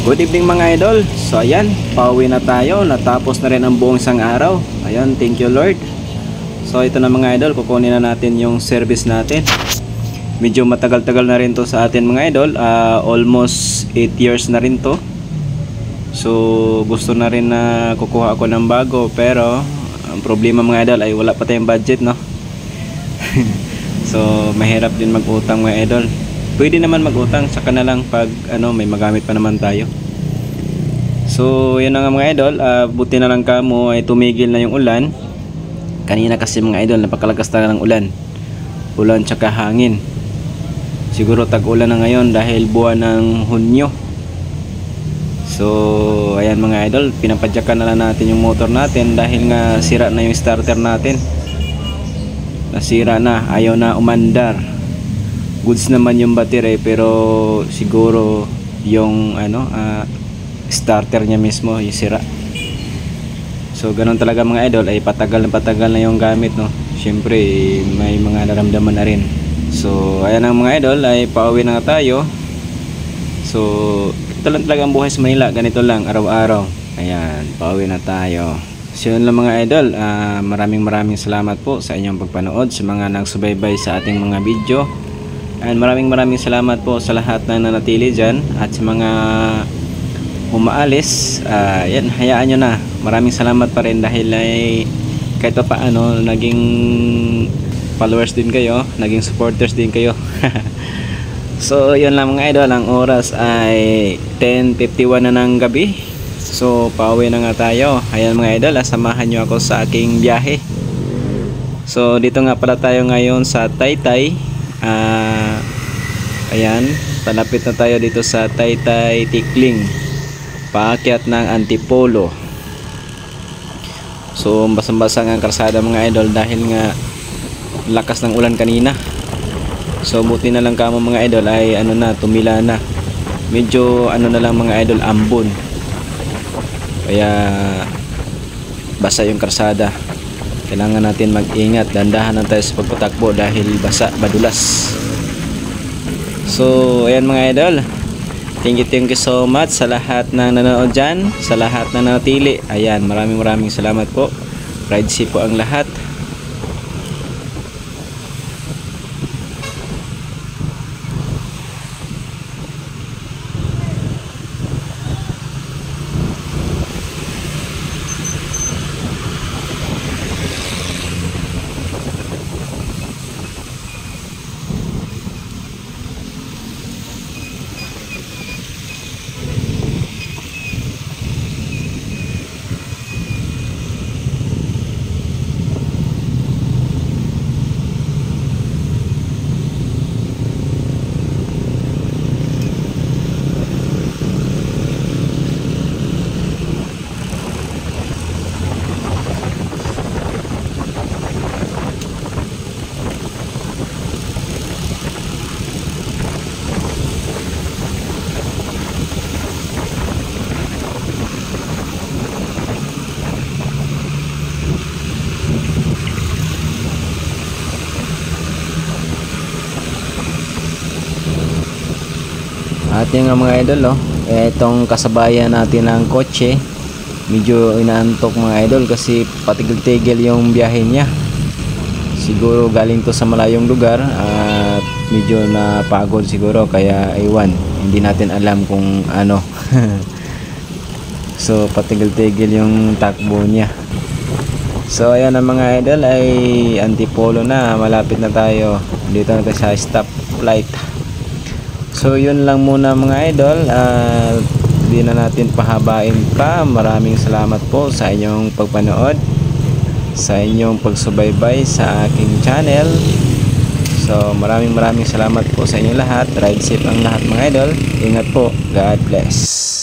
Good evening mga idol. So ayan, pauwi na tayo. Natapos na rin ang buong isang araw. Ayan, thank you Lord. So ito na mga idol, kukunin na natin yung service natin. Medyo matagal-tagal na rin to sa atin mga idol. Almost 8 years na rin to. So gusto na rin na kukuha ako ng bago, pero ang problema mga idol ay wala pa tayong budget, no? So mahirap din mag-utang mga idol. Pwede naman mag-utang, saka na lang pag may magamit pa naman tayo. So yun na nga mga idol, buti na lang kamo ay tumigil na yung ulan. Kanina kasi mga idol, napakalakas na ng ulan. Ulan tsaka hangin. Siguro tag-ulan na ngayon dahil buwan ng Hunyo. So ayan mga idol, pinapadyakan na lang natin yung motor natin dahil nga sira na yung starter natin. Nasira na, ayaw na umandar. Goods naman yung battery, pero siguro yung starter niya mismo yung sira. So ganun talaga mga idol, ay patagal na yung gamit, no. Syempre may mga naramdaman na rin. So ayan ang mga idol, ay pauwi na tayo. So ito lang talaga ang buhay sa Manila, ganito lang araw-araw. Ayan, pauwi na tayo. So yun lang mga idol, maraming salamat po sa inyong pagpanood, sa mga nagsubaybay sa ating mga video. And maraming salamat po sa lahat na nanatili dyan, at sa mga umaalis, yan, hayaan nyo na. Maraming salamat pa rin dahil ay kahit pa paano naging followers din kayo, naging supporters din kayo. So yun lang mga idol, ang oras ay 10:51 na ng gabi. So pauwi na nga tayo. Ayan mga idol, samahan nyo ako sa aking biyahe. So dito nga pala tayo ngayon sa Taytay. Ayan, palapit na tayo dito sa Taytay Tikling, paakyat ng Antipolo. So basang-basa ang kalsada mga idol dahil nga lakas ng ulan kanina. So buti na lang kamo mga idol ay tumila na. Medyo na lang mga idol, ambon. Kaya basa yung kalsada. Kailangan natin mag-ingat, dandahan tayo sa pagpatakbo dahil basa, madulas. So ayan mga idol, thank you so much sa lahat ng nanonood dyan, sa lahat na nanatili. Ayan, maraming salamat po. Ride safe po ang lahat. At yung mga idol, itong kasabayan natin ng kotse, medyo inaantok mga idol kasi patigil-tigil yung biyahe niya. Siguro galing to sa malayong lugar at medyo napagod siguro, kaya iwan, hindi natin alam kung ano. So patigil-tigil yung takbo niya. So ayan ang mga idol, ay Antipolo na, malapit na tayo. Dito na tayo sa stoplight. So yun lang muna mga idol, di na natin pahabain pa. Maraming salamat po sa inyong pagpanood, sa inyong pagsubaybay sa aking channel. So maraming salamat po sa inyo lahat. Ride safe ang lahat mga idol. Ingat po. God bless.